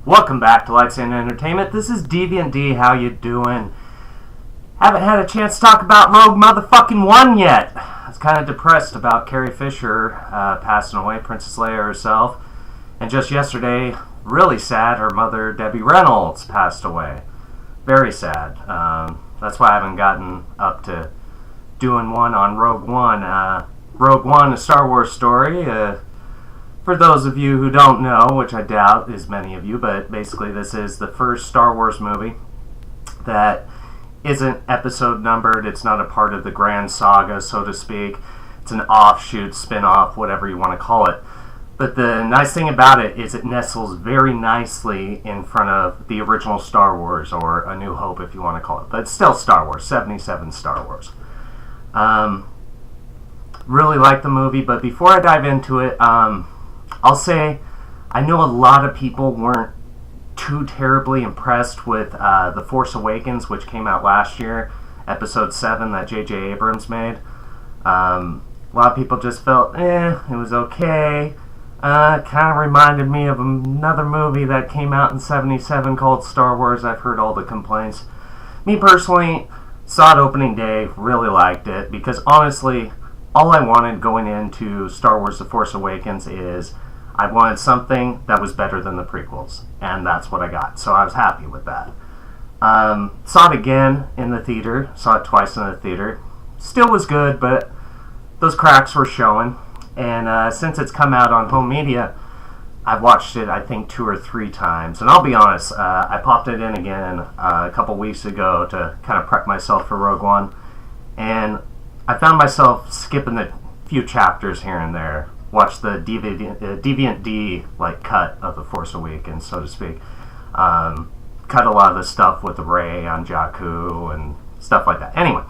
Welcome back to Lightstand Entertainment. This is Deviant D. How you doing? Haven't had a chance to talk about Rogue Motherfucking One yet. I was kind of depressed about Carrie Fisher passing away, Princess Leia herself. And just yesterday, really sad, her mother, Debbie Reynolds, passed away. Very sad. That's why I haven't gotten up to doing one on Rogue One. Rogue One, a Star Wars story. For those of you who don't know, which I doubt is many of you, but basically this is the first Star Wars movie that isn't episode numbered. It's not a part of the grand saga, so to speak. It's an offshoot, spin-off, whatever you want to call it. But the nice thing about it is it nestles very nicely in front of the original Star Wars, or A New Hope if you want to call it. But it's still Star Wars, 77 Star Wars. Really like the movie, but before I dive into it, I'll say I know a lot of people weren't too terribly impressed with The Force Awakens, which came out last year, Episode 7 that J.J. Abrams made. A lot of people just felt, it was okay. Kind of reminded me of another movie that came out in 77 called Star Wars. I've heard all the complaints. Me personally, saw it opening day, really liked it, because honestly, all I wanted going into Star Wars The Force Awakens is I wanted something that was better than the prequels, and that's what I got, so I was happy with that. Saw it again in the theater, saw it twice in the theater. Still was good, but those cracks were showing, and since it's come out on home media, I've watched it, I think, 2 or 3 times, and I'll be honest, I popped it in again a couple weeks ago to kind of prep myself for Rogue One, and I found myself skipping a few chapters here and there. Watched the Deviant D cut of The Force Awakens, so to speak. Cut a lot of the stuff with Rey on Jakku and stuff like that. Anyway,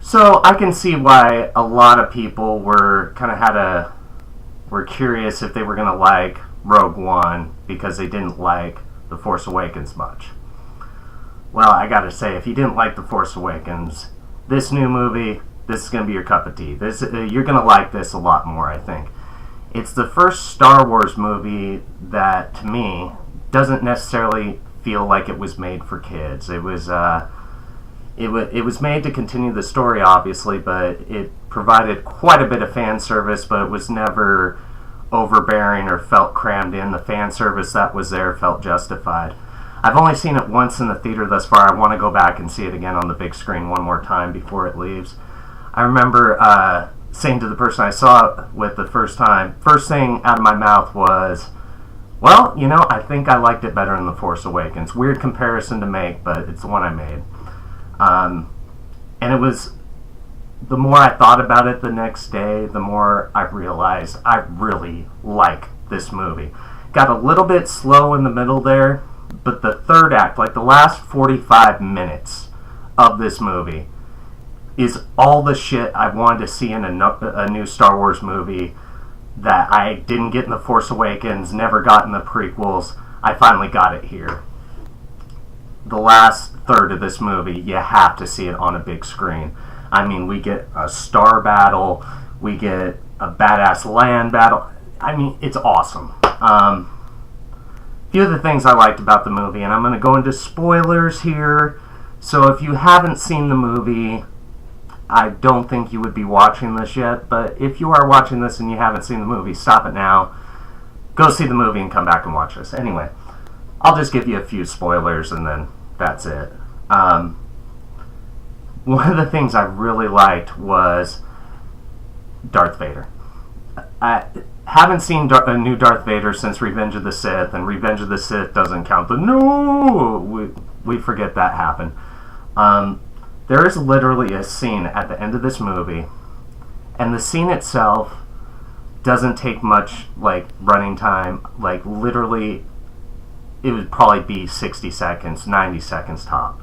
so I can see why a lot of people were curious if they were going to like Rogue One because they didn't like The Force Awakens much. Well, I gotta say, if you didn't like The Force Awakens, this new movie, this is going to be your cup of tea. You're going to like this a lot more, I think. It's the first Star Wars movie that, to me, doesn't necessarily feel like it was made for kids. It was made to continue the story, obviously, but it provided quite a bit of fan service, but it was never overbearing or felt crammed in. The fan service that was there felt justified. I've only seen it once in the theater thus far. I want to go back and see it again on the big screen one more time before it leaves. I remember saying to the person I saw it with the first time, first thing out of my mouth was, well, I think I liked it better than The Force Awakens. Weird comparison to make, but it's the one I made. And it was, the more I thought about it the next day, the more I realized I really like this movie. Got a little bit slow in the middle there, but the third act, the last 45 minutes of this movie, is all the shit I wanted to see in a new Star Wars movie that I didn't get in The Force Awakens, never got in the prequels. I finally got it here. The last third of this movie, you have to see it on a big screen. I mean, we get a star battle, we get a badass land battle. I mean, it's awesome. Few of the things I liked about the movie, and I'm going to go into spoilers here, so if you haven't seen the movie, I don't think you would be watching this yet, but if you are watching this and you haven't seen the movie, stop it now. Go see the movie and come back and watch this. Anyway, I'll just give you a few spoilers and then that's it. One of the things I really liked was Darth Vader. I haven't seen a new Darth Vader since Revenge of the Sith, and Revenge of the Sith doesn't count. We forget that happened. There is literally a scene at the end of this movie, and the scene itself doesn't take much, running time. Literally, it would probably be 60 seconds, 90 seconds top.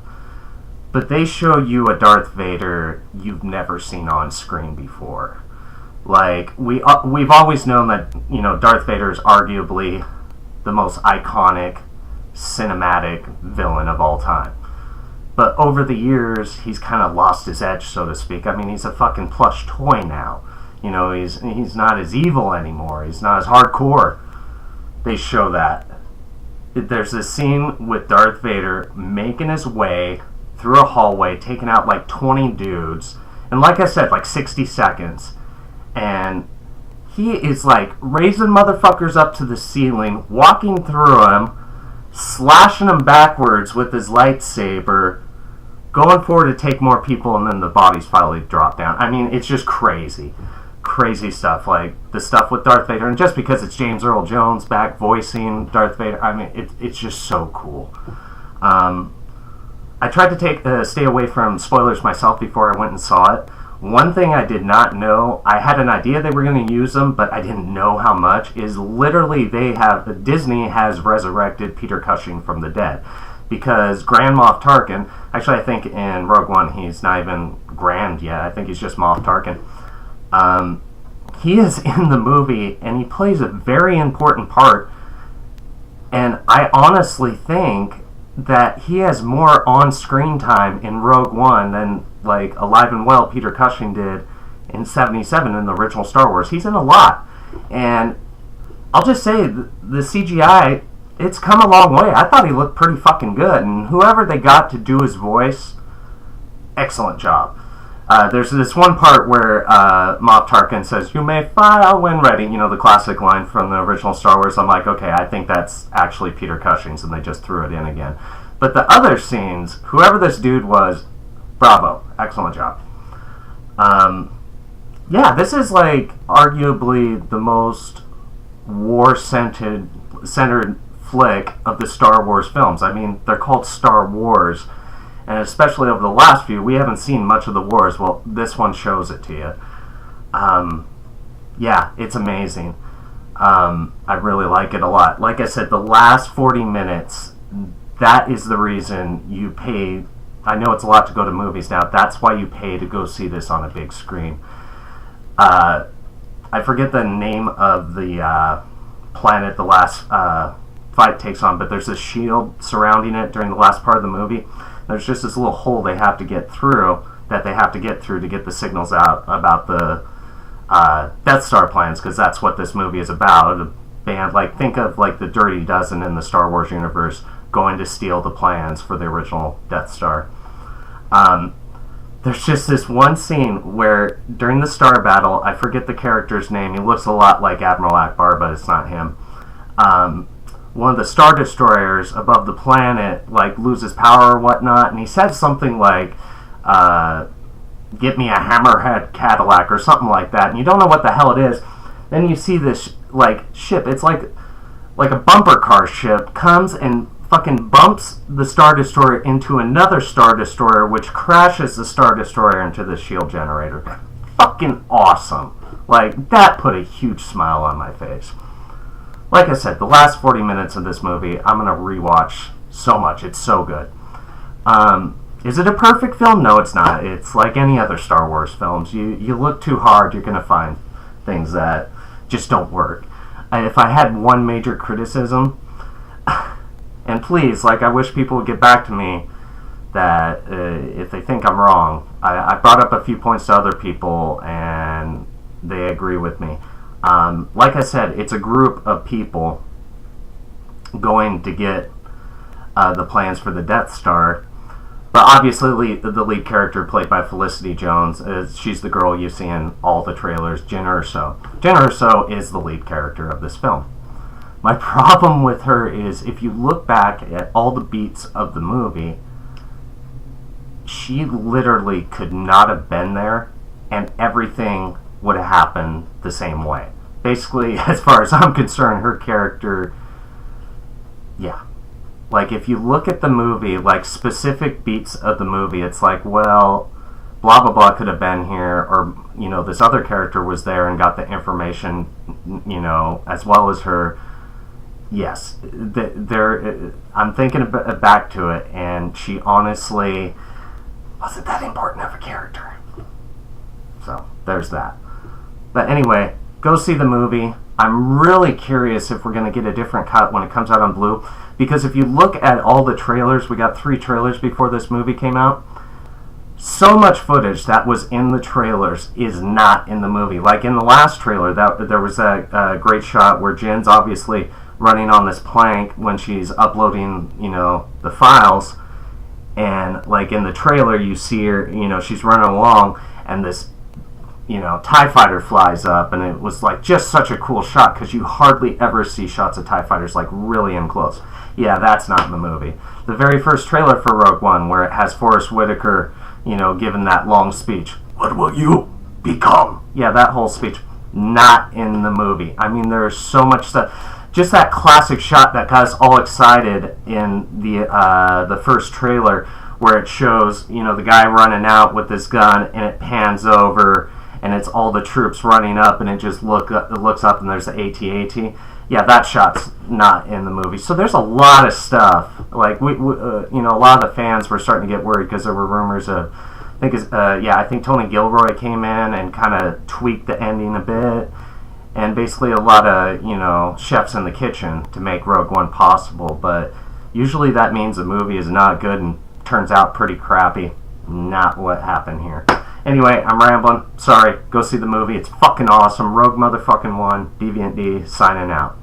But they show you a Darth Vader you've never seen on screen before. We've always known that, Darth Vader is arguably the most iconic cinematic villain of all time. But over the years, he's kind of lost his edge, so to speak. I mean, he's a fucking plush toy now. He's not as evil anymore. He's not as hardcore. They show that. there's this scene with Darth Vader making his way through a hallway, taking out like 20 dudes, and like I said, like 60 seconds, and he is like raising motherfuckers up to the ceiling, walking through them, slashing them backwards with his lightsaber, going forward to take more people, and then the bodies finally drop down. I mean, it's just crazy. Crazy stuff, like the stuff with Darth Vader, and just because it's James Earl Jones back voicing Darth Vader, I mean, it's just so cool. I tried to stay away from spoilers myself before I went and saw it. One thing I did not know, I had an idea they were going to use them, but I didn't know how much, is literally Disney has resurrected Peter Cushing from the dead. Because Grand Moff Tarkin, actually I think in Rogue One he's not even Grand yet, I think he's just Moff Tarkin. He is in the movie and he plays a very important part, and I honestly think that he has more on-screen time in Rogue One than like alive and well Peter Cushing did in 77 in the original Star Wars. He's in a lot, and I'll just say the CGI, it's come a long way. I thought he looked pretty fucking good, and whoever they got to do his voice, excellent job. There's this one part where Moff Tarkin says, "You may file when ready," you know, the classic line from the original Star Wars. I'm like, okay, I think that's actually Peter Cushing's, and they just threw it in again. But the other scenes, whoever this dude was, bravo, excellent job. Yeah, this is like arguably the most war-centered flick of the Star Wars films. I mean, they're called Star Wars, and especially over the last few, we haven't seen much of the wars. Well, this one shows it to you. Yeah, it's amazing. I really like it a lot. Like I said, the last 40 minutes, that is the reason you pay. I know it's a lot to go to movies now. That's why you pay to go see this on a big screen. I forget the name of the planet the last fight takes on, but there's a shield surrounding it during the last part of the movie. There's just this little hole they have to get through to get the signals out about the Death Star plans, because that's what this movie is about. A band, like, think of like the Dirty Dozen in the Star Wars universe going to steal the plans for the original Death Star. There's just this one scene where during the Star Battle, I forget the character's name, he looks a lot like Admiral Akbar, but it's not him. One of the Star Destroyers above the planet like loses power or whatnot, and he says something like, "Get me a Hammerhead Cadillac," or something like that, and you don't know what the hell it is. Then you see this like ship, it's like a bumper car ship, comes and fucking bumps the Star Destroyer into another Star Destroyer, which crashes the Star Destroyer into the shield generator. Fucking awesome. Like, that put a huge smile on my face. Like I said, the last 40 minutes of this movie, I'm going to rewatch so much. It's so good. Is it a perfect film? No, it's not. It's like any other Star Wars films. You look too hard, you're going to find things that just don't work. If I had one major criticism, and please, like, I wish people would get back to me that if they think I'm wrong. I brought up a few points to other people, and they agree with me. Like I said, it's a group of people going to get the plans for the Death Star. But obviously, the lead character, played by Felicity Jones, she's the girl you see in all the trailers, Jyn Erso. Jyn Erso is the lead character of this film. My problem with her is, if you look back at all the beats of the movie, she literally could not have been there, and everything would have happened the same way. Basically, as far as I'm concerned, her character, yeah. Like, if you look at the movie, like, specific beats of the movie, it's like, well, blah, blah, blah could have been here, or, you know, this other character was there and got the information, you know, as well as her. Yes, I'm thinking back to it, and she honestly wasn't that important of a character. So, there's that. But anyway, go see the movie. I'm really curious if we're going to get a different cut when it comes out on Blue, because if you look at all the trailers, we got 3 trailers before this movie came out. So much footage that was in the trailers is not in the movie. Like in the last trailer, there was a great shot where Jyn's obviously running on this plank when she's uploading, the files. And like in the trailer, you see her, she's running along, and this, TIE fighter flies up, and it was like just such a cool shot because you hardly ever see shots of TIE fighters like really in close. Yeah, that's not in the movie. The very first trailer for Rogue One, where it has Forrest Whitaker, giving that long speech. What will you become? Yeah, that whole speech, not in the movie. I mean, there's so much stuff. Just that classic shot that got us all excited in the first trailer, where it shows the guy running out with his gun, and it pans over, and it's all the troops running up, and it just looks up, and there's the AT-AT. Yeah, that shot's not in the movie. So there's a lot of stuff. Like a lot of the fans were starting to get worried because there were rumors of, I think Tony Gilroy came in and kind of tweaked the ending a bit. And basically a lot of, chefs in the kitchen to make Rogue One possible. But usually that means the movie is not good and turns out pretty crappy. Not what happened here. Anyway, I'm rambling. Sorry. Go see the movie. It's fucking awesome. Rogue motherfucking One. Deviant D signing out.